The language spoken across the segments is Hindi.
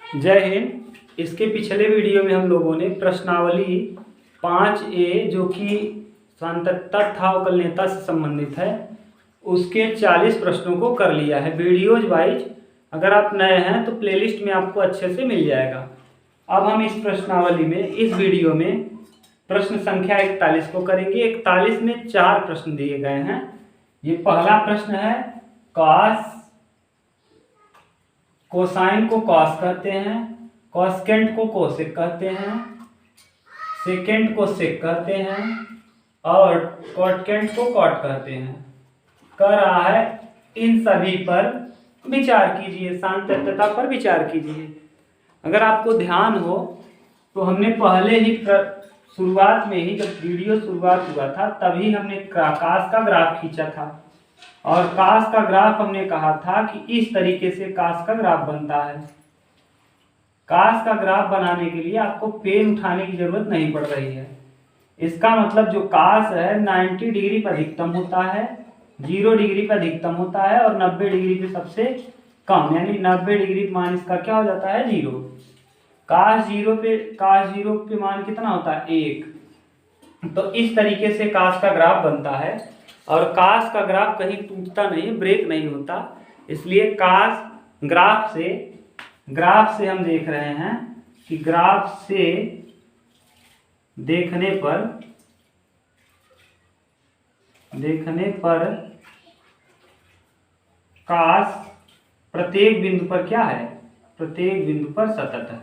जय हिंद। इसके पिछले वीडियो में हम लोगों ने प्रश्नावली 5A जो कि सांतत्ता अवकलनीयता से संबंधित है उसके 40 प्रश्नों को कर लिया है वीडियोज वाइज। अगर आप नए हैं तो प्लेलिस्ट में आपको अच्छे से मिल जाएगा। अब हम इस प्रश्नावली में इस वीडियो में प्रश्न संख्या 41 को करेंगे। 41 में 4 प्रश्न दिए गए हैं। ये पहला प्रश्न है कॉस, कोसाइन को कॉस कहते हैं, कॉस्केंट को कोसेक कहते हैं, सेकेंड को सेक कहते हैं और कॉटकेंट को कॉट कहते हैं। कह रहा है इन सभी पर विचार कीजिए, सांतत्यता पर विचार कीजिए। अगर आपको ध्यान हो तो हमने पहले ही शुरुआत में ही जब वीडियो शुरुआत हुआ था तभी हमने कास का ग्राफ खींचा था और कास का ग्राफ हमने कहा था कि इस तरीके से कास का ग्राफ बनता है। कास का ग्राफ बनाने के लिए आपको पेन उठाने की जरूरत नहीं पड़ रही है। इसका मतलब जो कास है 90 डिग्री पर अधिकतम होता है, 0 डिग्री पर अधिकतम होता है और 90 डिग्री पे सबसे कम, यानी 90 डिग्री मान इसका क्या हो जाता है 0। कास जीरो पे मान कितना होता है 1। तो इस तरीके से कास का ग्राफ बनता है और कास का ग्राफ कहीं टूटता नहीं, ब्रेक नहीं होता। इसलिए कास ग्राफ से हम देख रहे हैं कि ग्राफ से देखने पर कास प्रत्येक बिंदु पर क्या है, प्रत्येक बिंदु पर सतत है,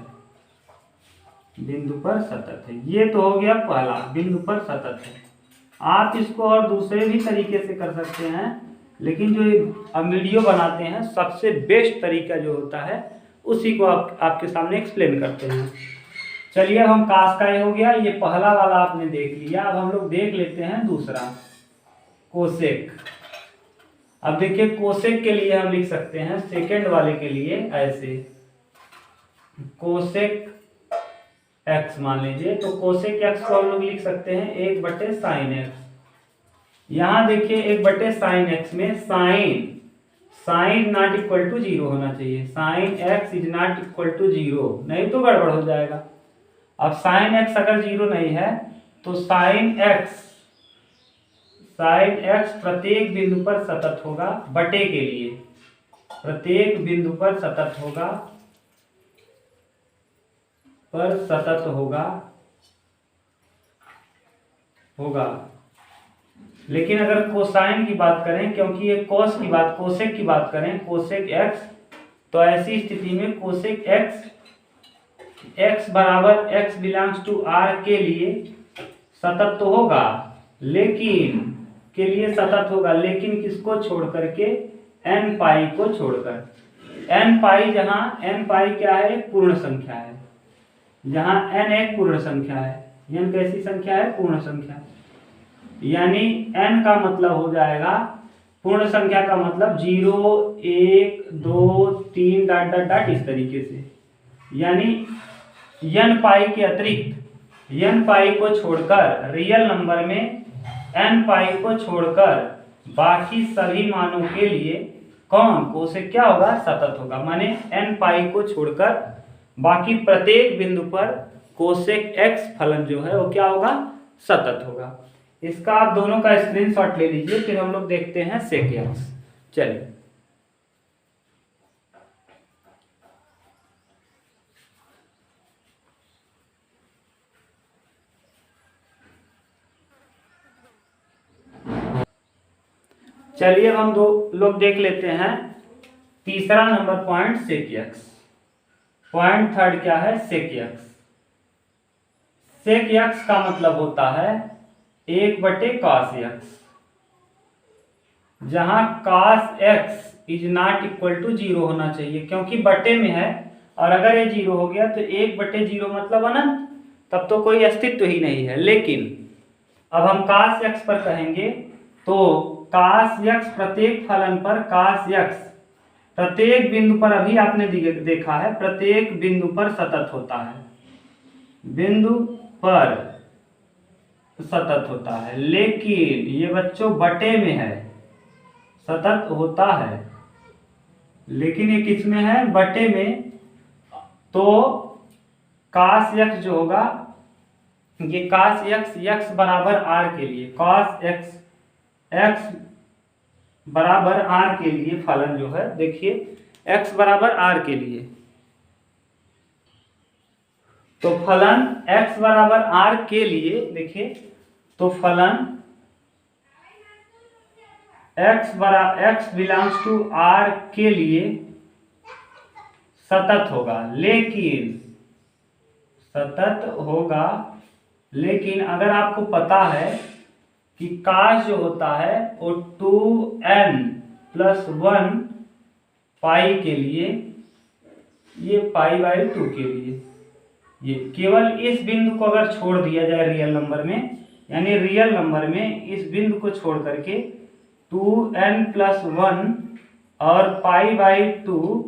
बिंदु पर सतत है। ये तो हो गया पहला, बिंदु पर सतत है। आप इसको और दूसरे भी तरीके से कर सकते हैं, लेकिन जो हम वीडियो बनाते हैं सबसे बेस्ट तरीका जो होता है उसी को आपके सामने एक्सप्लेन करते हैं। चलिए अब हम कास का ये हो गया, ये पहला वाला आपने देख लिया। अब हम लोग देख लेते हैं दूसरा कोसेक। अब देखिए कोसेक के लिए हम लिख सकते हैं सेकेंड वाले के लिए ऐसे, कोसेक एक्स मान लीजिए। तो कोसेक एक्स को हम लोग लिख सकते हैं 1/sin एक्स। यहां देखिए 1/sin एक्स में साइन नॉट इक्वल टू 0 होना चाहिए। Sine x is not equal to 0, नहीं तो गड़बड़ हो जाएगा। अब साइन एक्स अगर 0 नहीं है तो साइन एक्स प्रत्येक बिंदु पर सतत होगा, बटे के लिए प्रत्येक बिंदु पर सतत होगा। लेकिन अगर कोसाइन की बात करें, क्योंकि ये कोसेक की बात करें, कोसेक एक्स, तो ऐसी स्थिति में कोसेक एक्स बराबर एक्स बिलोंग्स टू आर के लिए सतत तो होगा, लेकिन किसको छोड़ करके, एन पाई को छोड़कर। एन पाई जहां एन पाई क्या है, एक पूर्ण संख्या है, जहां एन एक पूर्ण संख्या है। एन कैसी संख्या है, पूर्ण संख्या। यानी n का मतलब हो जाएगा, पूर्ण संख्या का मतलब 0 1 2 3 डॉट डॉट डॉट इस तरीके से। यानी n पाई के अतिरिक्त n पाई को छोड़कर, रियल नंबर में n पाई को छोड़कर बाकी सभी मानों के लिए कौन कोसेक क्या होगा, सतत होगा। माने n पाई को छोड़कर बाकी प्रत्येक बिंदु पर कोसेक x फलन जो है वो क्या होगा, सतत होगा। इसका आप दोनों का स्क्रीनशॉट ले लीजिए, फिर हम लोग देखते हैं सेक एक्स। चलिए अब हम दो लोग देख लेते हैं। तीसरा number point sec x, point third क्या है, सेक एक्स। सेक एक्स का मतलब होता है 1/cos एक्स, जहां cos x is not equal to 0 होना चाहिए, क्योंकि बटे में है और अगर ये 0 हो गया तो 1/0 मतलब अनंत, तब तो कोई अस्तित्व ही नहीं है। लेकिन अब हम cos एक्स पर कहेंगे तो cos एक्स प्रत्येक फलन पर cos एक्स प्रत्येक बिंदु पर, अभी आपने देखा है, प्रत्येक बिंदु पर सतत होता है, बिंदु पर सतत होता है। लेकिन ये बच्चों बटे में है, सतत होता है, लेकिन ये किस में है, बटे में। तो cos x जो होगा, ये cos x बराबर r के लिए, cos x बराबर r के लिए फलन जो है, देखिए x बराबर r के लिए, तो फलन x बराबर r के लिए देखिए, तो फलन x बिलोंग्स टू r के लिए सतत होगा, लेकिन अगर आपको पता है कि cos जो होता है वो 2n+1 पाई के लिए, ये π/2 के लिए, ये केवल इस बिंदु को अगर छोड़ दिया जाए रियल नंबर में, यानी रियल नंबर में इस बिंदु को छोड़ करके 2n+1 और π/2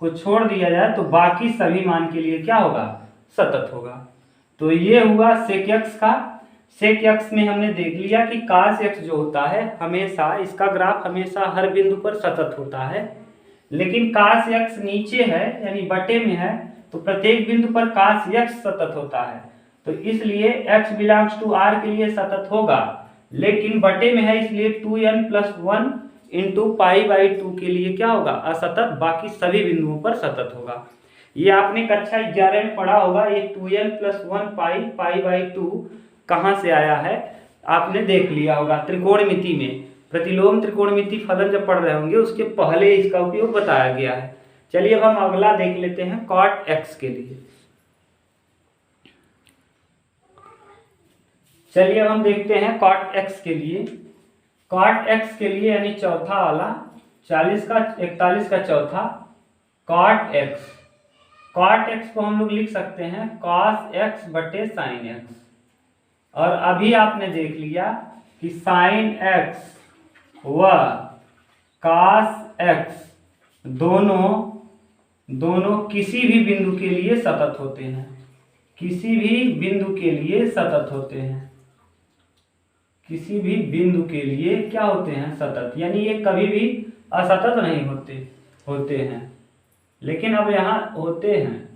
को छोड़ दिया जाए तो बाकी सभी मान के लिए क्या होगा, सतत होगा। तो ये हुआ sec x का। sec x में हमने देख लिया कि cos x जो होता है हमेशा, इसका ग्राफ हमेशा हर बिंदु पर सतत होता है, लेकिन cos x नीचे है यानी बटे में है, तो प्रत्येक बिंदु पर cos x सतत होता है, तो इसलिए x बिलोंग्स टू r के लिए सतत होगा, लेकिन बटे में है इसलिए 2n+1 इंटू π/2 के लिए क्या होगा, असतत, बाकी सभी बिंदुओं पर सतत होगा। ये आपने कक्षा 11 में पढ़ा होगा, ये 2n+1 π/2 कहाँ से आया है आपने देख लिया होगा, त्रिकोणमिति में, प्रतिलोम त्रिकोणमिति फलन जब पढ़ रहे होंगे उसके पहले इसका उपयोग बताया गया है। चलिए अब हम अगला देख लेते हैं cot x के लिए। चलिए अब हम देखते हैं cot x के लिए। cot x के लिए यानी चौथा वाला 41 का चौथा cot x को हम लोग लिख सकते हैं cos x बटे sin x, और अभी आपने देख लिया कि sin x व cos x दोनों किसी भी बिंदु के लिए सतत होते हैं, किसी भी बिंदु के लिए सतत होते हैं, किसी भी बिंदु के लिए क्या होते हैं, सतत, यानी ये कभी भी असतत नहीं होते हैं। लेकिन अब यहाँ होते हैं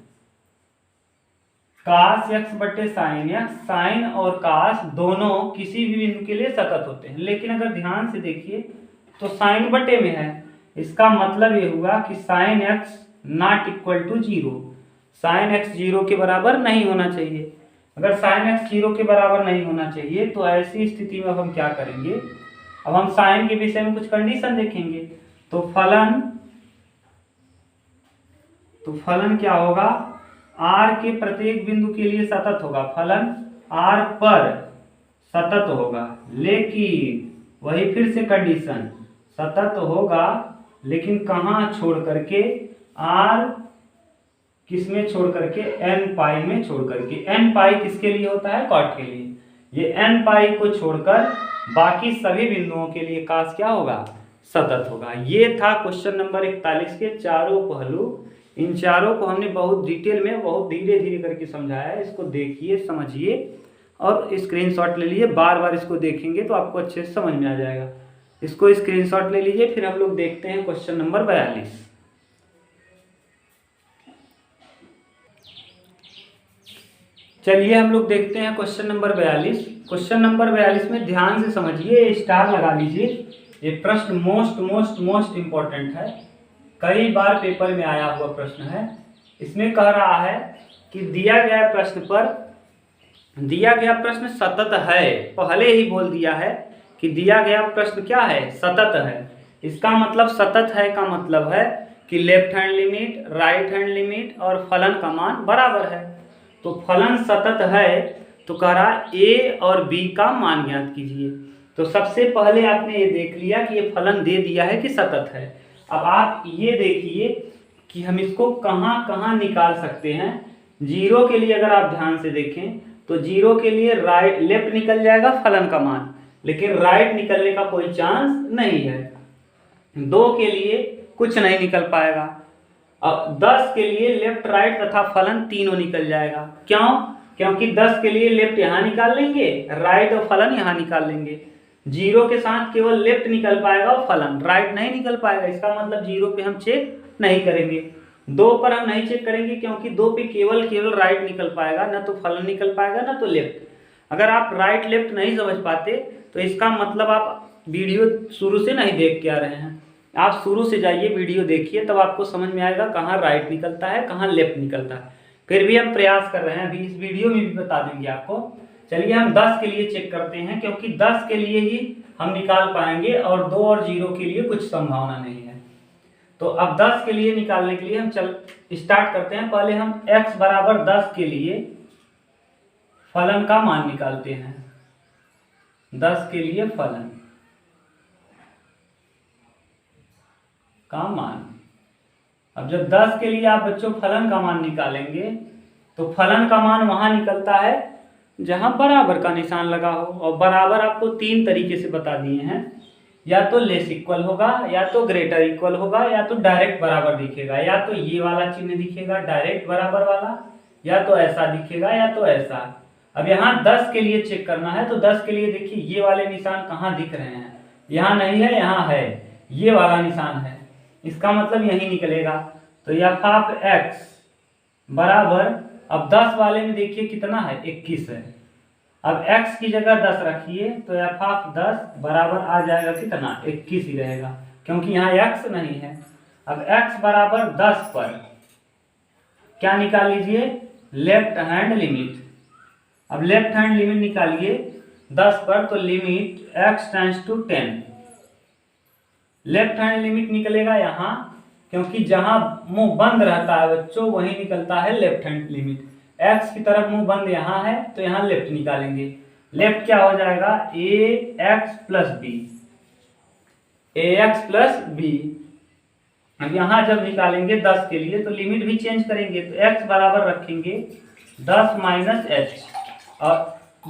cos x बटे sin x, sin और cos दोनों किसी भी बिंदु के लिए सतत होते हैं, लेकिन अगर ध्यान से देखिए तो sin बटे में है, इसका मतलब ये हुआ कि sin x not equal to 0, sin x 0 के बराबर नहीं होना चाहिए। अगर sin x 0 के बराबर नहीं होना चाहिए तो ऐसी स्थिति में अब हम क्या करेंगे, अब हम sin के विषय में कुछ कंडीशन देखेंगे। तो फलन क्या होगा, r के प्रत्येक बिंदु के लिए सतत होगा, फलन r पर सतत होगा, लेकिन वही फिर से कंडीशन, सतत होगा लेकिन कहाँ छोड़ करके, r किसमें छोड़ करके, n पाई में छोड़ करके। n पाई किसके लिए होता है, cot के लिए। ये n पाई को छोड़कर बाकी सभी बिंदुओं के लिए cos क्या होगा, सतत होगा। ये था क्वेश्चन नंबर 41 के चारों पहलू। इन चारों को हमने बहुत डिटेल में, बहुत धीरे धीरे करके समझाया है। इसको देखिए, समझिए और स्क्रीनशॉट ले लीजिए। बार बार इसको देखेंगे तो आपको अच्छे से समझ में आ जाएगा। इसको स्क्रीनशॉट ले लीजिए। फिर हम लोग देखते हैं क्वेश्चन नंबर 42। चलिए हम लोग देखते हैं क्वेश्चन नंबर 42। क्वेश्चन नंबर 42 में ध्यान से समझिए, स्टार लगा लीजिए। ये प्रश्न मोस्ट इम्पोर्टेंट है, कई बार पेपर में आया हुआ प्रश्न है। इसमें कह रहा है कि दिया गया प्रश्न सतत है। पहले ही बोल दिया है कि दिया गया प्रश्न क्या है, सतत है। इसका मतलब सतत है का मतलब है कि left hand limit, right hand limit और फलन का मान बराबर है। तो फलन सतत है तो कह रहा a और b का मान ज्ञात कीजिए। तो सबसे पहले आपने ये देख लिया कि ये फलन दे दिया है कि सतत है। अब आप ये देखिए कि हम इसको कहाँ कहाँ निकाल सकते हैं। जीरो के लिए अगर आप ध्यान से देखें तो जीरो के लिए लेफ्ट निकल जाएगा फलन का मान, लेकिन राइट निकलने का कोई चांस नहीं है। 2 के लिए कुछ नहीं निकल पाएगा। अब 10 के लिए लेफ्ट, राइट तथा फलन तीनों निकल जाएगा। क्यों? क्योंकि 10 के लिए लेफ्ट यहाँ निकाल लेंगे, राइट और फलन यहाँ निकाल लेंगे। 0 के साथ केवल लेफ्ट निकल पाएगा और फलन, राइट नहीं निकल पाएगा। इसका मतलब 0 पे हम चेक नहीं करेंगे। 2 पर हम नहीं चेक करेंगे क्योंकि 2 पे केवल राइट निकल पाएगा, ना तो फलन निकल पाएगा ना तो लेफ्ट। अगर आप राइट लेफ्ट नहीं समझ पाते तो इसका मतलब आप वीडियो शुरू से नहीं देख के आ रहे हैं। आप शुरू से जाइए, वीडियो देखिए, तब आपको समझ में आएगा कहाँ राइट निकलता है कहाँ लेफ्ट निकलता है। फिर भी हम प्रयास कर रहे हैं, अभी इस वीडियो में भी बता देंगे आपको। चलिए हम 10 के लिए चेक करते हैं, क्योंकि 10 के लिए ही हम निकाल पाएंगे और 2 और 0 के लिए कुछ संभावना नहीं है। तो अब 10 के लिए निकालने के लिए हम स्टार्ट करते हैं। पहले हम x बराबर 10 के लिए फलन का मान निकालते हैं। 10 के लिए फलन का मान। अब जब 10 के लिए आप बच्चों फलन का मान निकालेंगे तो फलन का मान वहां निकलता है जहां बराबर का निशान लगा हो, और बराबर आपको 3 तरीके से बता दिए हैं। या तो लेस इक्वल होगा, या तो ग्रेटर इक्वल होगा, या तो डायरेक्ट बराबर दिखेगा, या तो ये वाला चिन्ह दिखेगा डायरेक्ट बराबर वाला, या तो ऐसा दिखेगा, या तो ऐसा। अब यहाँ 10 के लिए चेक करना है तो 10 के लिए देखिए ये वाले निशान कहाँ दिख रहे हैं, यहाँ नहीं है, यहाँ है, ये वाला निशान है, इसका मतलब यही निकलेगा। तो एफ ऑफ एक्स बराबर, अब 10 वाले में देखिए कितना है, 21 है। अब x की जगह 10 रखिए तो एफ ऑफ 10 बराबर आ जाएगा कितना, 21 ही रहेगा, क्योंकि यहाँ x नहीं है। अब x बराबर 10 पर क्या निकाल लीजिए, लेफ्ट हैंड लिमिट। अब लेफ्ट हैंड लिमिट निकालिए 10 पर, तो limit x tends to 10। Left hand limit निकलेगा यहाँ, क्योंकि जहां मुंह बंद रहता है बच्चों वहीं निकलता है लेफ्ट हैंड लिमिट। x की तरफ मुंह बंद यहाँ है तो यहाँ लेफ्ट निकालेंगे। लेफ्ट क्या हो जाएगा, ax plus B, ax plus B. अब यहाँ जब निकालेंगे 10 के लिए तो लिमिट भी चेंज करेंगे, तो x बराबर रखेंगे 10 माइनस एच, और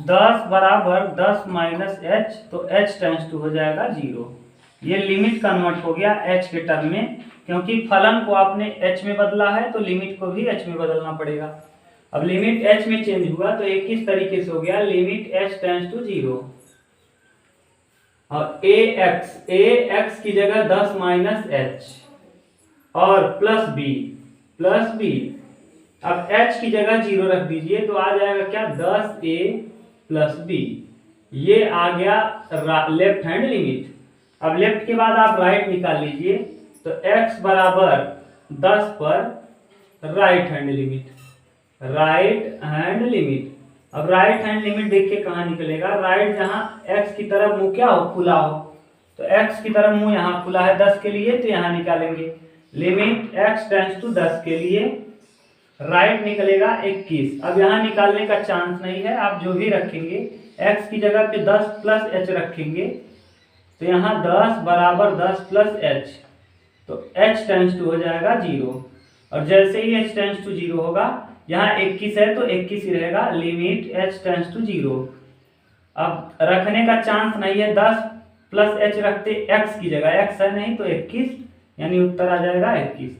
10 बराबर 10 माइनस एच, तो h टेंड्स टू हो जाएगा 0। ये लिमिट कन्वर्ट हो गया h के टर्म में, क्योंकि फलन को आपने h में बदला है तो लिमिट को भी h में बदलना पड़ेगा। अब लिमिट h में चेंज हुआ तो एक किस तरीके से हो गया, लिमिट h टेंड्स टू 0, और ax की जगह 10 माइनस एच और प्लस बी। अब h की जगह 0 रख दीजिए तो आ जाएगा क्या, 10a प्लस बी। ये आ गया लेफ्ट हैंड लिमिट। अब लेफ्ट के बाद आप राइट निकाल लीजिए, तो x बराबर 10 पर राइट हैंड लिमिट। अब राइट हैंड लिमिट देखिए कहाँ निकलेगा, राइट जहां x की तरफ मुंह क्या हो, खुला हो, तो x की तरफ मुंह यहाँ खुला है 10 के लिए, तो यहाँ निकालेंगे लिमिट x टेंड्स टू 10 के लिए राइट निकलेगा 21। अब यहाँ निकालने का चांस नहीं है, आप जो भी रखेंगे x की जगह पे 10 प्लस h रखेंगे, तो यहाँ 10 बराबर 10 प्लस h, तो h टेंड्स टू हो जाएगा 0। और जैसे ही h टेंड्स टू 0 होगा, यहाँ 21 है तो 21 ही रहेगा, लिमिट h टेंड्स टू 0। अब रखने का चांस नहीं है, 10 प्लस h रखते x की जगह, x है नहीं तो 21, यानी उत्तर आ जाएगा 21।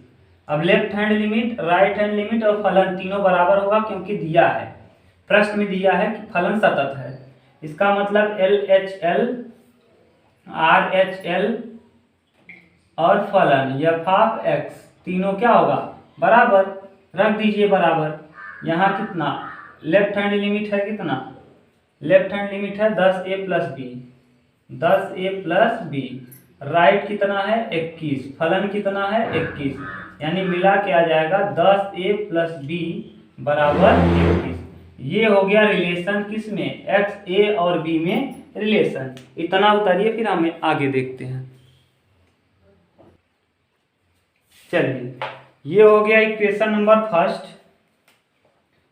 अब left hand limit, right hand limit और फलन तीनों बराबर होगा, क्योंकि दिया है, प्रश्न में दिया है कि फलन सतत है। इसका मतलब LHL, RHL और फलन एफ ऑफ एक्स तीनों क्या होगा, बराबर। रख दीजिए बराबर। यहाँ कितना लेफ्ट हैंड लिमिट है, कितना लेफ्ट हैंड लिमिट है 10a plus B, 10a plus B. Right कितना है 21, फलन कितना है 21, यानी मिला के आ जाएगा 10a प्लस बी बराबर 21। ये हो गया रिलेशन किस में, x a और b में रिलेशन। इतना उतारिए, फिर हमें आगे देखते हैं। चलिए, ये हो गया इक्वेशन नंबर फर्स्ट,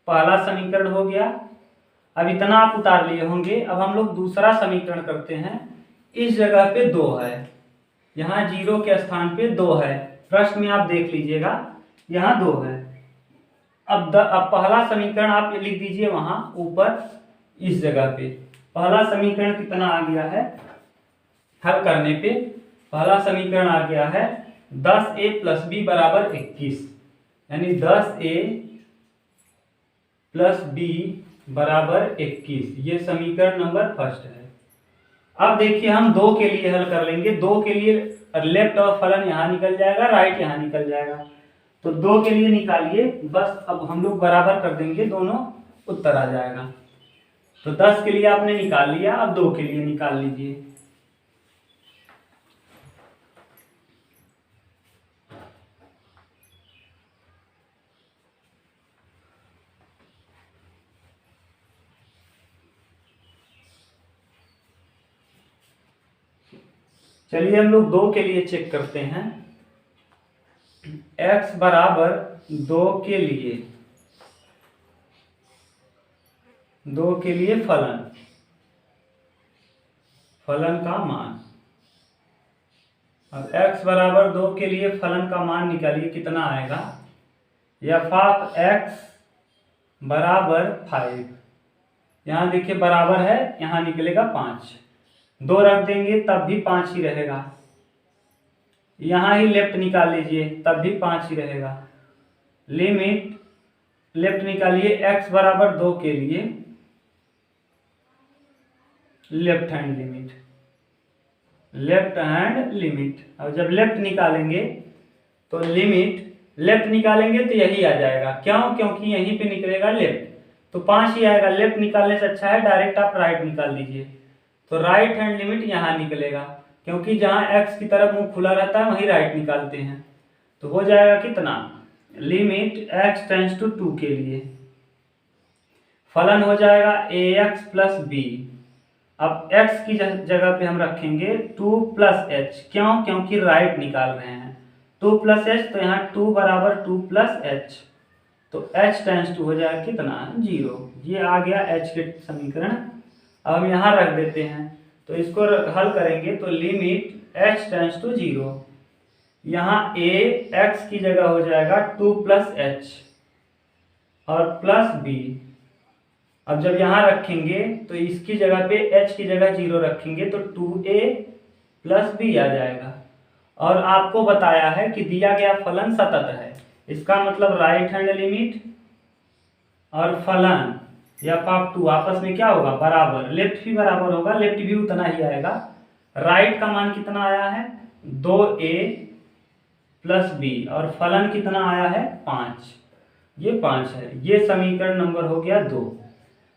पहला समीकरण हो गया। अब इतना आप उतार लिए होंगे। अब हम लोग दूसरा समीकरण करते हैं। इस जगह पे 2 है, यहाँ 0 के स्थान पे 2 है, प्रश्न में आप देख लीजिएगा, यहाँ 2 है। अब पहला समीकरण आप लिख दीजिए वहां ऊपर, इस जगह पे पहला समीकरण कितना आ गया है, हल करने पे पहला समीकरण आ गया है 10a प्लस बी बराबर 21, यानी 10a प्लस बी बराबर 21। ये समीकरण नंबर फर्स्ट है। अब देखिए हम 2 के लिए हल कर लेंगे। 2 के लिए लेफ्ट और फलन यहाँ निकल जाएगा, राइट यहाँ निकल जाएगा। तो 2 के लिए निकालिए, बस अब हम लोग बराबर कर देंगे, दोनों उत्तर आ जाएगा। तो 10 के लिए आपने निकाल लिया, अब 2 के लिए निकाल लीजिए। चलिए हम लोग 2 के लिए चेक करते हैं। x बराबर 2 के लिए, 2 के लिए फलन का मान। अब x बराबर 2 के लिए फलन का मान निकालिए, कितना आएगा। f ऑफ x बराबर 5, यहाँ देखिए बराबर है, यहाँ निकलेगा 5, 2 रख देंगे तब भी 5 ही रहेगा। यहाँ ही लेफ्ट निकाल लीजिए तब भी 5 ही रहेगा। लिमिट लेफ्ट निकालिए x बराबर 2 के लिए, लेफ्ट हैंड लिमिट। अब जब लेफ्ट निकालेंगे तो लिमिट लेफ्ट निकालेंगे तो यही आ जाएगा। क्यों? क्योंकि यहीं पे निकलेगा लेफ्ट, तो 5 ही आएगा। लेफ्ट निकालने से अच्छा है डायरेक्ट आप राइट निकाल दीजिए। तो राइट हैंड लिमिट यहाँ निकलेगा, क्योंकि जहाँ x की तरफ मुंह खुला रहता है वहीं राइट निकालते हैं। तो हो जाएगा कितना, लिमिट x टेंड्स टू 2 के लिए फलन हो जाएगा ax प्लस बी। अब x की जगह पे हम रखेंगे 2 प्लस एच। क्यों? क्योंकि राइट निकाल रहे हैं। 2 प्लस एच, तो यहाँ 2 बराबर 2 प्लस एच, तो h टेंड्स टू हो जाएगा कितना, 0। ये आ गया h के समीकरण। अब हम यहाँ रख देते हैं, तो इसको हल करेंगे तो लिमिट h टेंड्स टू 0, यहाँ a x की जगह हो जाएगा 2 प्लस एच और प्लस b। अब जब यहाँ रखेंगे तो इसकी जगह पे h की जगह 0 रखेंगे तो 2a प्लस b आ जाएगा। और आपको बताया है कि दिया गया फलन सतत है, इसका मतलब राइट हैंड लिमिट और फलन f ऑफ 2 आपस में क्या होगा, बराबर। लेफ्ट भी बराबर होगा, लेफ्ट भी उतना ही आएगा। राइट का मान कितना आया है, 2a प्लस b, और फलन कितना आया है, 5। ये 5 है। ये समीकरण नंबर हो गया 2।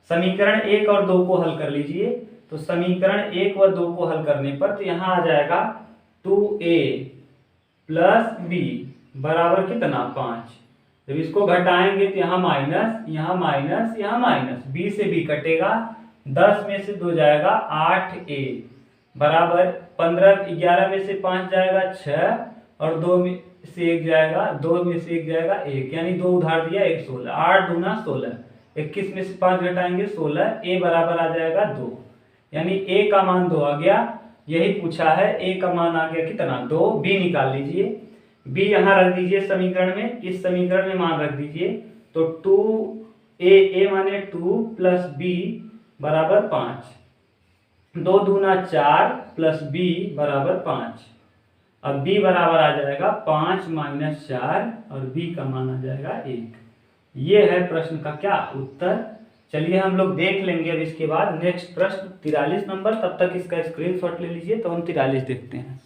समीकरण 1 और 2 को हल कर लीजिए। तो समीकरण 1 व 2 को हल करने पर तो यहाँ आ जाएगा 2a प्लस b बराबर कितना, 5। जब इसको घटाएंगे तो यहाँ माइनस, यहाँ माइनस, यहाँ माइनस, b से b कटेगा, 10 में से 2 जाएगा 8a बराबर 15, 11 में से 5 जाएगा 6, और 2 में से 1 जाएगा, 2 में से 1 जाएगा 1, यानी 2 उधार दिया 1, 16, 8 दूना 16, 21 में से 5 घटाएंगे 16, a बराबर आ जाएगा 2, यानी a का मान 2 आ गया। यही पूछा है, a का मान आ गया कितना, 2। b निकाल लीजिए, b यहाँ रख दीजिए समीकरण में, इस समीकरण में मान रख दीजिए। तो 2a माने 2 प्लस b बराबर 5, 2 दूना 4 प्लस b बराबर 5। अब b बराबर आ जाएगा 5 माइनस 4, और b का मान आ जाएगा 1। ये है प्रश्न का क्या उत्तर। चलिए हम लोग देख लेंगे अब इसके बाद नेक्स्ट प्रश्न 43 नंबर। तब तक इसका स्क्रीनशॉट ले लीजिए, तो हम 43 देखते हैं।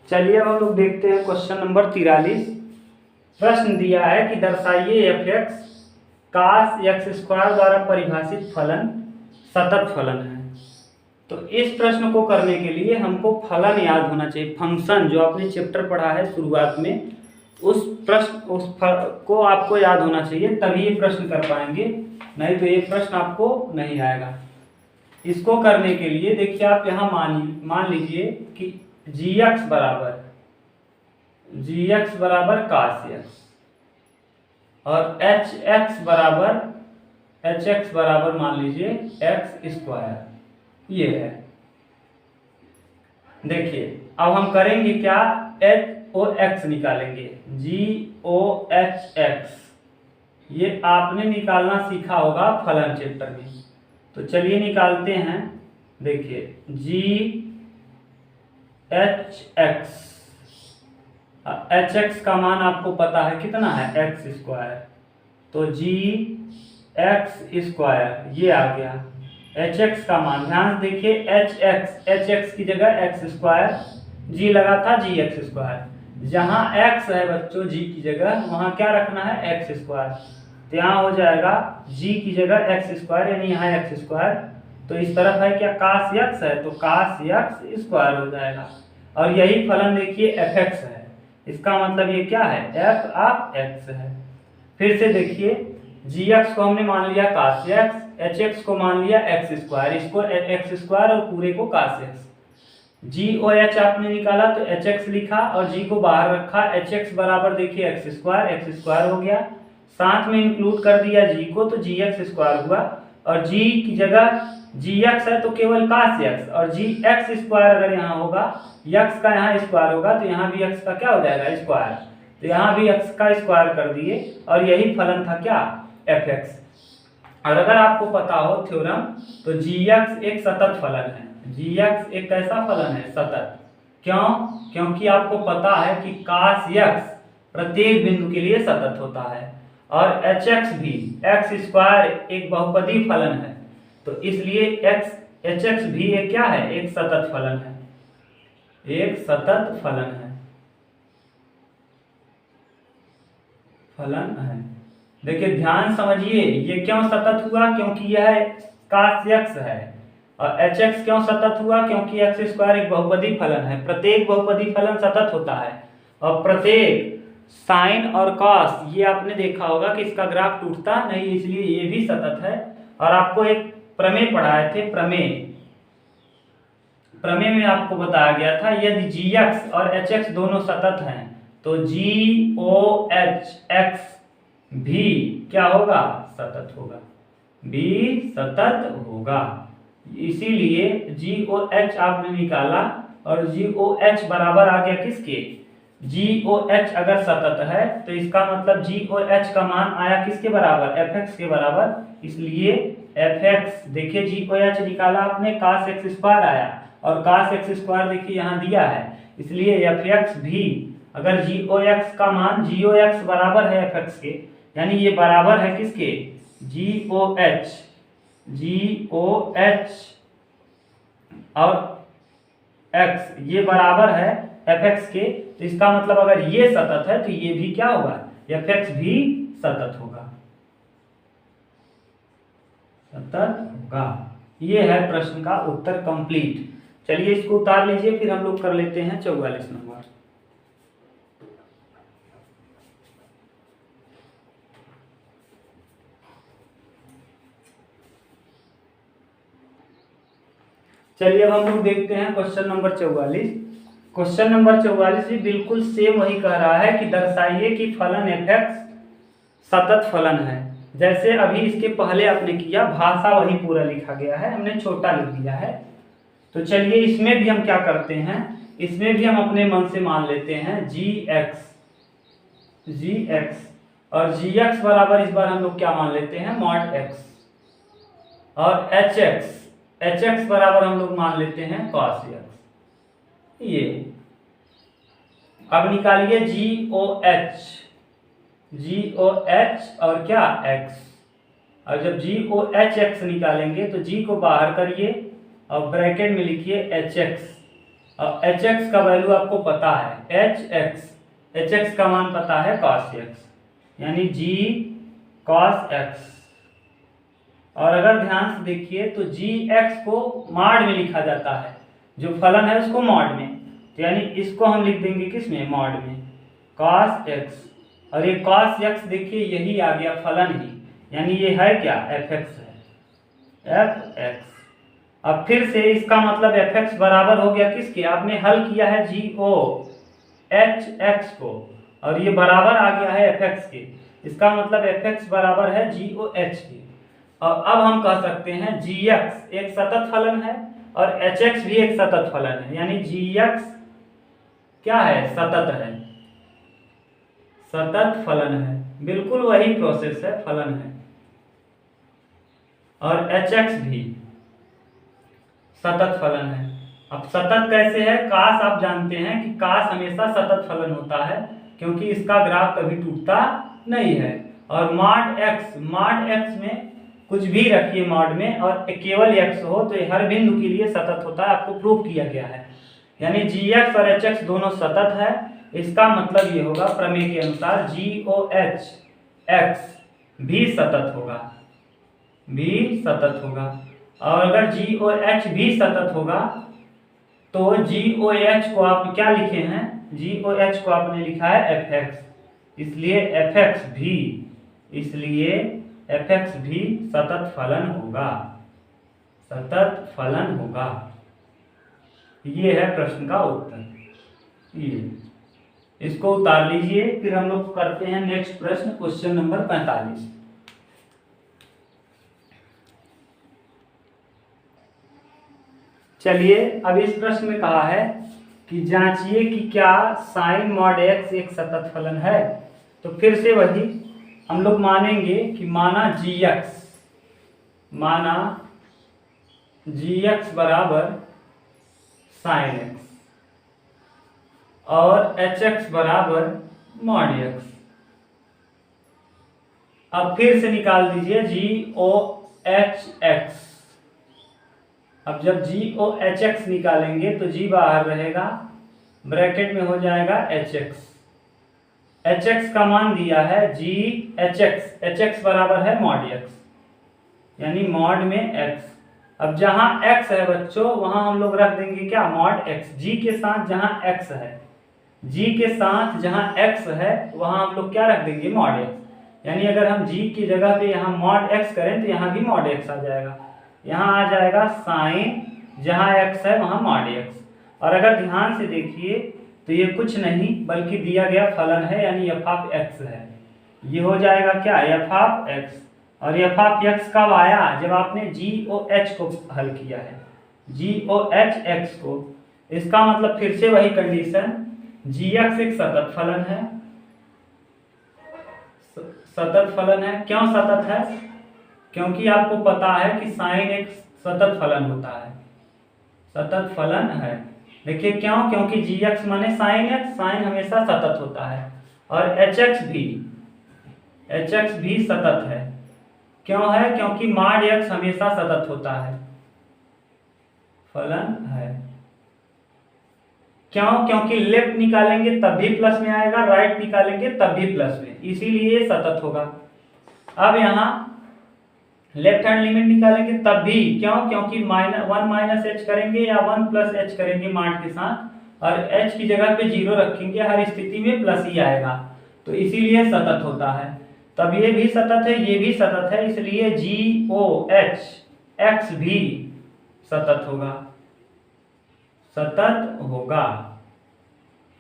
चलिए अब हम लोग देखते हैं क्वेश्चन नंबर 43। प्रश्न दिया है कि दर्शाइए f(x) cos x² द्वारा परिभाषित फलन सतत फलन है। तो इस प्रश्न को करने के लिए हमको फलन याद होना चाहिए, फंक्शन जो आपने चैप्टर पढ़ा है शुरुआत में, उस को आपको याद होना चाहिए, तभी ये प्रश्न कर पाएंगे, नहीं तो ये प्रश्न आपको नहीं आएगा। इसको करने के लिए देखिए आप यहाँ मान लीजिए कि gx बराबर cos x और hx बराबर मान लीजिए x², ये है। देखिए अब हम करेंगे क्या, HOX निकालेंगे, GOHX, ये आपने निकालना सीखा होगा फलन चैप्टर में। तो चलिए निकालते हैं। देखिए HX का मान आपको पता है कितना है, x², तो gx², ये आ गया। HX का मान ध्यान से देखिए, HX की जगह x², जी लगा था जी एक्स स्क्वायर। जहाँ एक्स है बच्चों जी की जगह, वहाँ क्या रखना है एक्स स्क्वायर। तो यहाँ हो जाएगा जी की जगह एक्स स्क्वायर, यानी यहाँ एक्स स्क्वायर। तो इस तरफ है क्या कास एक्स है, तो कास एक्स स्क्वायर हो जाएगा। और यही फलन देखिए एफ एक्स है, इसका मतलब ये क्या है एफ ऑफ एक्स है। फिर से देखिए जी एक्स को हमने मान लिया कास एक्स, एच एक्स को मान लिया एक्स स्क्वायर, इसको एक्स स्क्वायर और पूरे को कास एक्स। जी ओ एच आपने निकाला तो एच एक्स लिखा और जी को बाहर रखा, एच एक्स बराबर देखिए एक्स स्क्वायर हो गया, साथ में इंक्लूड कर दिया जी को तो जी एक्स स्क्वायर हुआ। और जी की जगह जी एक्स है तो केवल कास एक्स, और जी एक्स स्क्वायर अगर यहाँ होगा एक्स का यहाँ स्क्वायर होगा तो यहाँ भी एक्स का क्या हो जाएगा स्क्वायर, तो यहाँ भी एक्स का स्क्वायर कर दिए और यही फलन था क्या एफ एक्स। और अगर आपको पता हो थ्योरम तो जी एक्स एक सतत फलन है, जी एक्स एक कैसा फलन है सतत। क्यों? क्योंकि आपको पता है कि कास एक्स प्रत्येक बिंदु के लिए सतत होता है और एच एक्स भी एक्स स्क्वायर एक बहुपदी फलन है, तो इसलिए एक्स एच एक्स भी एक क्या है एक सतत फलन है, एक सतत फलन है, फलन है। देखिए ध्यान समझिए ये क्यों सतत हुआ, क्योंकि यह कास एक्स है। और एच एक्स क्यों सतत हुआ, क्योंकि एक्स स्क्वायर एक बहुपदी फलन है, प्रत्येक बहुपदी फलन सतत होता है। और प्रत्येक साइन और कॉस ये आपने देखा होगा कि इसका ग्राफ टूटता नहीं, इसलिए ये भी सतत है। और आपको एक प्रमेय पढ़ाए थे, प्रमेय में आपको बताया गया था यदि जी एक्स और एच एक्स दोनों सतत हैं तो जी ओ एच एक्स भी क्या होगा सतत होगा, भी सतत होगा। इसीलिए जी ओ एच आपने निकाला और जी ओ एच बराबर आ गया किसके, जी ओ एच अगर सतत है तो इसका मतलब जी ओ एच का मान आया किसके बराबर एफ एक्स के बराबर। इसलिए एफ एक्स देखिए जी ओ एच निकाला आपने कास एक्स स्क्वायर आया और कास एक्स स्क्वायर देखिए यहाँ दिया है, इसलिए एफ एक्स भी अगर जी ओ एक्स का मान जी ओ एक्स बराबर है एफ एक्स के, यानी ये बराबर है किसके जी ओ एच और एक्स ये बराबर है एफ एक्स के, तो इसका मतलब अगर ये सतत है तो ये भी क्या होगा एफ एक्स भी सतत होगा, सतत होगा। ये है प्रश्न का उत्तर कंप्लीट। चलिए इसको उतार लीजिए, फिर हम लोग कर लेते हैं 44 नंबर। चलिए अब हम लोग देखते हैं क्वेश्चन नंबर 44। क्वेश्चन नंबर 44 भी बिल्कुल सेम वही कह रहा है कि दर्शाइए कि फलन एफ एक्स सतत फलन है। जैसे अभी इसके पहले आपने किया, भाषा वही पूरा लिखा गया है, हमने छोटा लिख दिया है। तो चलिए इसमें भी हम क्या करते हैं, इसमें भी हम अपने मन से मान लेते हैं जी एक्स और जी एक्स बराबर इस बार हम लोग क्या मान लेते हैं मॉड एक्स, और एच एक्स बराबर हम लोग मान लेते हैं कॉस एक्स। ये अब निकालिए जी ओ एच और क्या एक्स, और जब जी ओ एच एक्स निकालेंगे तो जी को बाहर करिए और ब्रैकेट में लिखिए एच एक्स, और एच एक्स का वैल्यू आपको पता है एच एक्स का मान पता है कॉस एक्स, यानी जी कॉस एक्स। और अगर ध्यान से देखिए तो जी एक्स को मॉड में लिखा जाता है, जो फलन है उसको मॉड में, तो यानी इसको हम लिख देंगे किस में मॉड में कॉस एक्स, और ये कॉस एक्स देखिए यही आ गया फलन ही, यानी ये है क्या एफ एक्स है एफ एक्स। अब फिर से इसका मतलब एफ एक्स बराबर हो गया किसके, आपने हल किया है जी ओ एच एक्स को और ये बराबर आ गया है एफ एक्स के, इसका मतलब एफ एक्स बराबर है जी ओ एच के। और अब हम कह सकते हैं जी एक्स एक सतत फलन है और एच एक्स भी एक सतत फलन है, यानी जी एक्स क्या है सतत है, सतत फलन है, बिल्कुल वही प्रोसेस है फलन है। और एच एक्स भी सतत फलन है। अब सतत कैसे है, काश आप जानते हैं कि काश हमेशा सतत फलन होता है क्योंकि इसका ग्राफ कभी टूटता नहीं है। और मॉड एक्स में कुछ भी रखिए मॉड में और केवल एक्स हो तो हर बिंदु के लिए सतत होता है, आपको प्रूव किया गया है। यानी gx और hx दोनों सतत है। इसका मतलब ये होगा प्रमेय के अनुसार GOH x भी सतत होगा। और अगर GOH भी सतत होगा तो GOH को आप क्या लिखे हैं, GOH को आपने लिखा है fx, इसलिए fx भी सतत फलन होगा। ये है प्रश्न का उत्तर। ये इसको उतार लीजिए। फिर हम लोग करते हैं नेक्स्ट प्रश्न, क्वेश्चन नंबर 45। चलिए, अब इस प्रश्न में कहा है कि जांचिए कि क्या साइन मॉड x एक सतत फलन है। तो फिर से वही हम लोग मानेंगे कि माना gx बराबर साइन x और hx बराबर मॉड x। अब फिर से निकाल दीजिए GOHx। अब जब GOHx निकालेंगे तो g बाहर रहेगा, ब्रैकेट में हो जाएगा hx का मान दिया है hx बराबर है मॉड x, यानी मॉड में x। अब जहां x है बच्चों वहां हम लोग रख देंगे क्या, मॉड x। g के साथ जहां x है वहां हम लोग क्या रख देंगे, मॉड x। यानी अगर हम g की जगह पे यहाँ मॉड x करें तो यहाँ भी मॉड x आ जाएगा। यहाँ आ जाएगा साइन, जहां x है वहां मॉड x। और अगर ध्यान से देखिए तो ये कुछ नहीं बल्कि दिया गया फलन है, यानी f(x) है। ये हो जाएगा क्या, f(x)। और f(x) कब आया, जब आपने GOH को हल किया है, GOHx को। इसका मतलब फिर से वही कंडीशन, gx एक सतत फलन है। क्यों सतत है, क्योंकि आपको पता है कि साइन एक सतत फलन होता है, सतत फलन है। देखिए क्यों, क्योंकि gx माने साइन x, साइन हमेशा सतत होता है। और hx भी सतत है। क्यों है, क्योंकि मॉड x हमेशा सतत होता है, फलन है। क्यों, क्योंकि लेफ्ट निकालेंगे तब भी प्लस में आएगा, राइट निकालेंगे तब भी प्लस में, इसीलिए सतत होगा। अब यहाँ लेफ्ट हैंड लिमिट निकालेंगे तब भी, क्यों, क्योंकि 1 - h करेंगे या 1 + h करेंगे मॉड के साथ, और h की जगह पे 0 रखेंगे, हर स्थिति में प्लस ही आएगा, तो इसीलिए सतत होता है। तब ये भी सतत है, ये भी सतत है, इसलिए GOHx भी सतत होगा।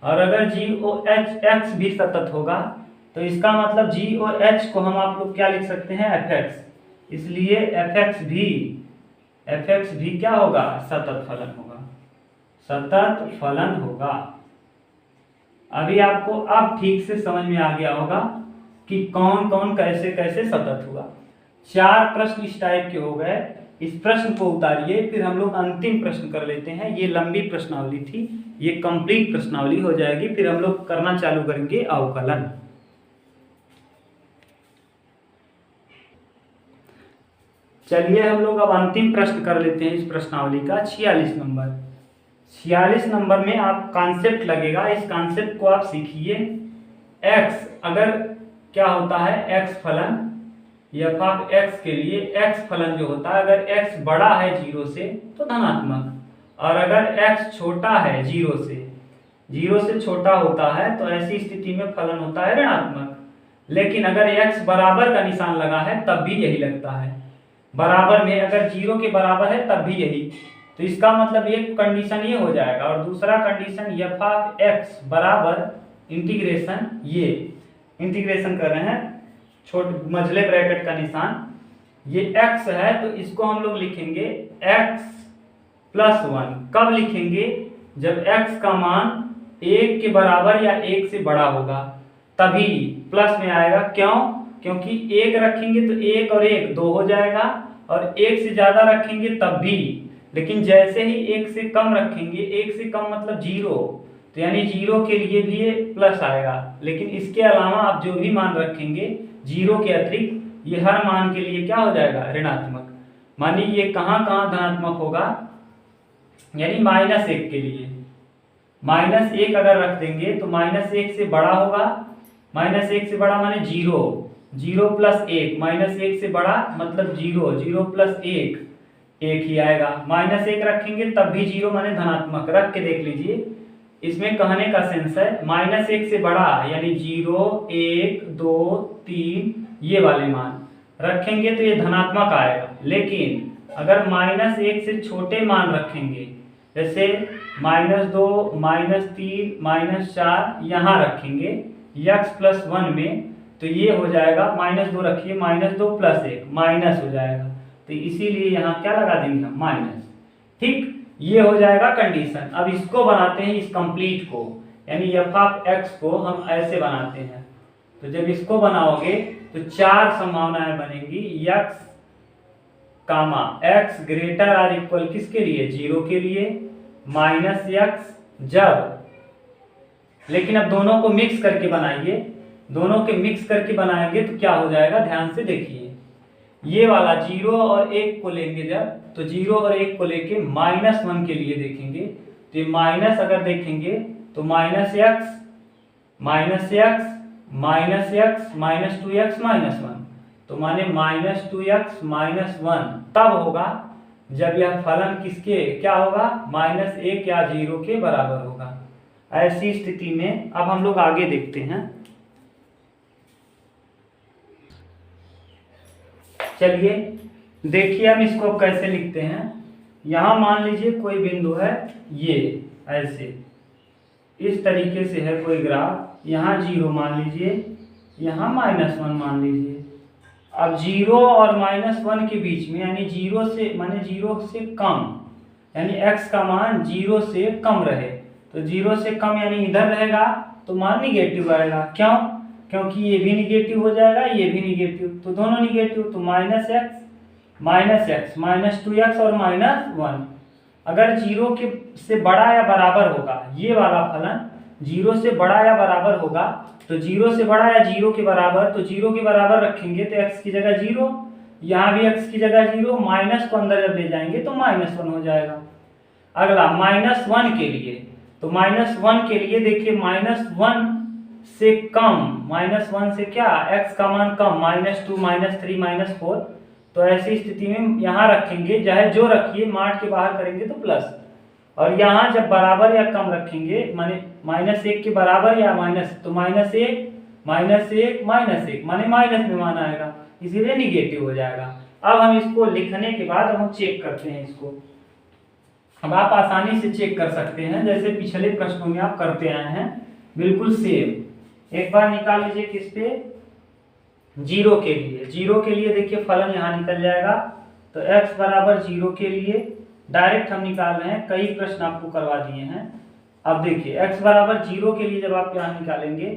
और अगर GOHx भी सतत होगा तो इसका मतलब GOH को हम आप लोग क्या लिख सकते हैं, fx। इसलिए fx भी क्या होगा, सतत फलन होगा। अभी आपको अब ठीक से समझ में आ गया होगा कि कौन कौन कैसे कैसे सतत हुआ। 4 प्रश्न इस टाइप के हो गए। इस प्रश्न को उतारिए, फिर हम लोग अंतिम प्रश्न कर लेते हैं। ये लंबी प्रश्नावली थी, ये कंप्लीट प्रश्नावली हो जाएगी, फिर हम लोग करना चालू करेंगे अवकलन। चलिए हम लोग अब अंतिम प्रश्न कर लेते हैं इस प्रश्नावली का, 46 नंबर। 46 नंबर में आप कॉन्सेप्ट लगेगा, इस कॉन्सेप्ट को आप सीखिए। x अगर क्या होता है, x फलन, f(x) के लिए x फलन जो होता है, अगर x बड़ा है 0 से तो धनात्मक, और अगर x छोटा है 0 से छोटा होता है तो ऐसी स्थिति में फलन होता है ऋणात्मक। लेकिन अगर x बराबर का निशान लगा है तब भी यही लगता है, बराबर में अगर 0 के बराबर है तब भी यही। तो इसका मतलब एक कंडीशन ये हो जाएगा, और दूसरा कंडीशन f(x) बराबर इंटीग्रेशन, ये इंटीग्रेशन कर रहे हैं छोटे मझले ब्रैकेट का निशान, ये x है तो इसको हम लोग लिखेंगे x + 1। कब लिखेंगे, जब x का मान 1 के बराबर या 1 से बड़ा होगा तभी प्लस में आएगा। क्यों, क्योंकि 1 रखेंगे तो 1 और 1 2 हो जाएगा, और 1 से ज्यादा रखेंगे तब भी। लेकिन जैसे ही 1 से कम रखेंगे, 1 से कम मतलब 0, तो यानी 0 के लिए भी ये प्लस आएगा। लेकिन इसके अलावा आप जो भी मान रखेंगे 0 के अतिरिक्त, ये हर मान के लिए क्या हो जाएगा, ऋणात्मक। मानिए ये कहाँ कहाँ धनात्मक होगा, यानी -1 के लिए, -1 अगर रख देंगे तो -1 से बड़ा होगा, -1 से बड़ा माने 0, 0 + 1, -1 से बड़ा मतलब 0, 0 + 1 1 ही आएगा। -1 रखेंगे तब भी 0 माने धनात्मक, रख के देख लीजिए। इसमें कहने का सेंस है -1 से बड़ा यानी 0, 1, 2, 3 ये वाले मान रखेंगे तो ये धनात्मक आएगा। लेकिन अगर -1 से छोटे मान रखेंगे, जैसे -2, -3, -4 यहाँ रखेंगे x + 1 में, तो ये हो जाएगा -2 रखिए, -2 + 1 माइनस हो जाएगा, तो इसीलिए यहाँ क्या लगा देंगे हम माइनस। ठीक, ये हो जाएगा कंडीशन। अब इसको बनाते हैं, इस कंप्लीट को, यानी f(x) को हम ऐसे बनाते हैं। तो जब इसको बनाओगे तो 4 संभावनाएं बनेंगी, x, x > किसके लिए, 0 के लिए, -x जब, लेकिन अब दोनों को मिक्स करके बनाइए, दोनों के मिक्स करके बनाएंगे तो क्या हो जाएगा, ध्यान से देखिए। ये वाला 0 और 1 को लेंगे जब, तो 0 और 1 को लेके -1 के लिए देखेंगे, तो ये माइनस अगर देखेंगे तो -x, -2x -1, तो माने -2x -1 तब होगा जब यह फलन किसके क्या होगा, -1 या 0 के बराबर होगा। ऐसी स्थिति में अब हम लोग आगे देखते हैं। चलिए देखिए हम इसको कैसे लिखते हैं। यहाँ मान लीजिए कोई बिंदु है, ये ऐसे इस तरीके से है कोई ग्राफ, यहाँ 0 मान लीजिए, यहाँ -1 मान लीजिए। अब 0 और -1 के बीच में यानी 0 से माने 0 से कम, यानी x का मान 0 से कम रहे, तो 0 से कम यानी इधर रहेगा तो मान निगेटिव आएगा। क्यों, क्योंकि ये भी निगेटिव हो जाएगा, ये भी निगेटिव, तो दोनों निगेटिव, तो -x -2x और -1 अगर 0 से बड़ा या बराबर होगा, ये वाला फलन 0 से बड़ा या बराबर होगा, तो 0 से बड़ा या 0 के बराबर, तो 0 के बराबर रखेंगे तो x की जगह 0, यहाँ भी x की जगह 0, माइनस को अंदर जब ले जाएंगे तो -1 हो जाएगा। अगला -1 के लिए, तो -1 के लिए देखिए -1 से कम, -1 से क्या, x का मान कम, -2 -3 -4, तो ऐसी स्थिति में यहाँ रखेंगे, चाहे जो रखिए, मार्ट के बाहर करेंगे तो प्लस, और यहाँ जब बराबर या कम रखेंगे माने -1 के बराबर या माइनस, तो -1 माने माइनस में मान आएगा, इसीलिए निगेटिव हो जाएगा। अब हम इसको लिखने के बाद हम चेक करते हैं इसको। अब आप आसानी से चेक कर सकते हैं, जैसे पिछले प्रश्नों में आप करते आए हैं, बिल्कुल सेम। एक बार निकाल लीजिए किस पे, 0 के लिए। 0 के लिए देखिए फलन यहाँ निकल जाएगा, तो x बराबर 0 के लिए डायरेक्ट हम निकाल रहे हैं, कई प्रश्न आपको करवा दिए हैं। अब देखिए x बराबर 0 के लिए जब आप यहाँ निकालेंगे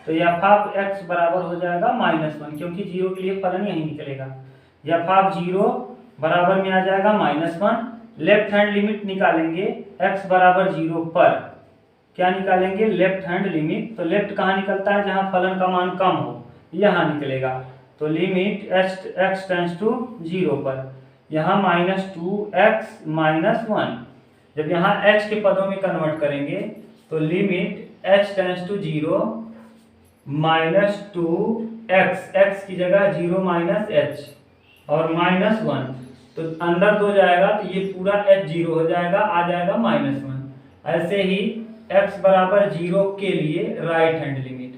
तो f(x) बराबर हो जाएगा -1, क्योंकि 0 के लिए फलन यही निकलेगा। f(0) बराबर में आ जाएगा -1। लेफ्ट हैंड लिमिट निकालेंगे x बराबर 0 पर, क्या निकालेंगे, लेफ्ट हैंड लिमिट। तो लेफ्ट कहाँ निकलता है, जहाँ फलन का मान कम हो, यहाँ निकलेगा, तो लिमिट x टेंड्स टू 0 पर, यहाँ -2x -1। जब यहाँ h के पदों में कन्वर्ट करेंगे तो limit h tends to 0 -2x, x की जगह 0 -h और -1, तो अंदर 2 जाएगा तो ये पूरा h 0 हो जाएगा, आ जाएगा -1। ऐसे ही x बराबर 0 के लिए राइट हैंड लिमिट,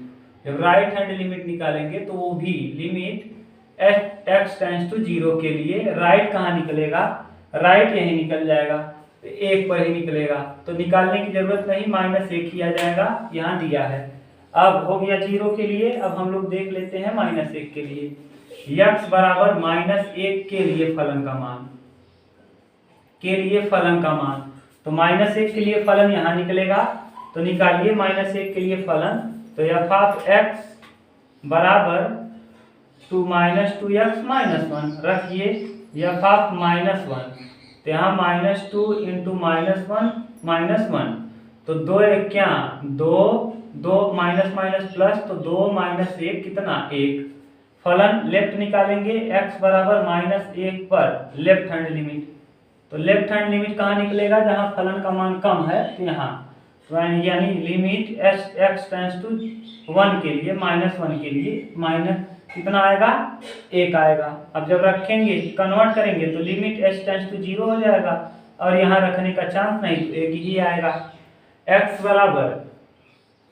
जब राइट हैंड लिमिट निकालेंगे तो वो भी लिमिट x टेंड्स टू 0 के लिए राइट कहाँ निकलेगा, राइट यही निकल जाएगा, तो 1 पर ही निकलेगा, तो निकालने की जरूरत नहीं, -1 ही आ जाएगा, यहाँ दिया है। अब हो गया 0 के लिए। अब हम लोग देख लेते हैं -1 के लिए, x बराबर -1 के लिए फलन का मान, तो -1 के लिए फलन यहाँ निकलेगा, तो निकालिए -1 के लिए फलन, तो f(x) बराबर 2x -1 रखिए, f(-1), तो यहाँ -2 × -1, तो 2 1 क्या 2, 2 माइनस प्लस, तो 2 -1 कितना 1। फलन लेफ्ट निकालेंगे, x बराबर -1 पर लेफ्ट हैंड लिमिट, तो लेफ्ट हैंड लिमिट कहाँ निकलेगा, जहाँ फलन का मान कम है, तो यहाँ, यानी लिमिट x टेंड्स टू 1 के लिए -1 के लिए माइनस कितना आएगा 1 आएगा। अब जब रखेंगे कन्वर्ट करेंगे तो लिमिट h टेंड्स टू 0 हो जाएगा और यहाँ रखने का चांस नहीं तो 1 ही आएगा। x बराबर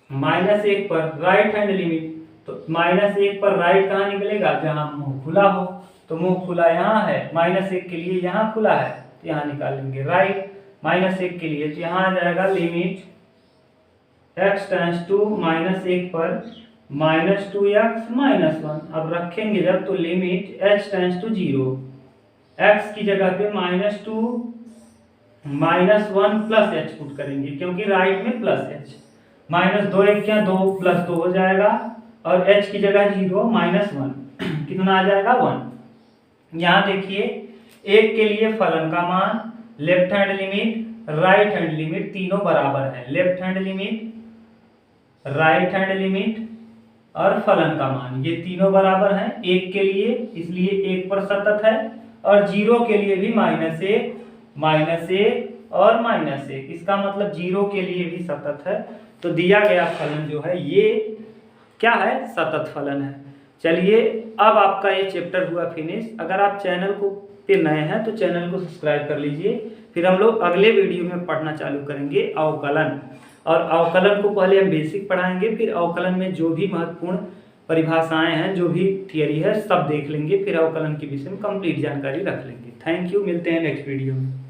-1 पर राइट हैंड लिमिट, तो -1 पर राइट कहाँ निकलेगा जहाँ मुंह खुला हो, तो मुंह खुला यहाँ है, -1 के लिए यहाँ खुला है तो यहाँ निकालेंगे राइट। -1 के लिए तो यहाँ आ जाएगा लिमिट x टेंड्स टू -1 पर -2x -1। अब रखेंगे जब तो limit h tends to 0, x की जगह पे -2 -1 प्लस h पुट करेंगे क्योंकि राइट में प्लस h, -2 1 क्या 2 + 2 हो जाएगा और h की जगह 0 -1 कितना आ जाएगा 1। यहाँ देखिए 1 के लिए फलन का मान, left hand limit, right hand limit तीनों बराबर है। Left hand limit, right hand limit और फलन का मान ये तीनों बराबर हैं। 1 के लिए इसलिए 1 पर सतत है और 0 के लिए भी -1 और -1, इसका मतलब 0 के लिए भी सतत है। तो दिया गया फलन जो है ये क्या है, सतत फलन है। चलिए अब आपका ये चैप्टर हुआ फिनिश। अगर आप चैनल को पे नए हैं तो चैनल को सब्सक्राइब कर लीजिए। फिर हम लोग अगले वीडियो में पढ़ना चालू करेंगे अवकलन, और अवकलन को पहले हम बेसिक पढ़ाएंगे, फिर अवकलन में जो भी महत्वपूर्ण परिभाषाएं हैं, जो भी थियरी है सब देख लेंगे, फिर अवकलन के विषय में कंप्लीट जानकारी रख लेंगे। थैंक यू, मिलते हैं नेक्स्ट वीडियो में।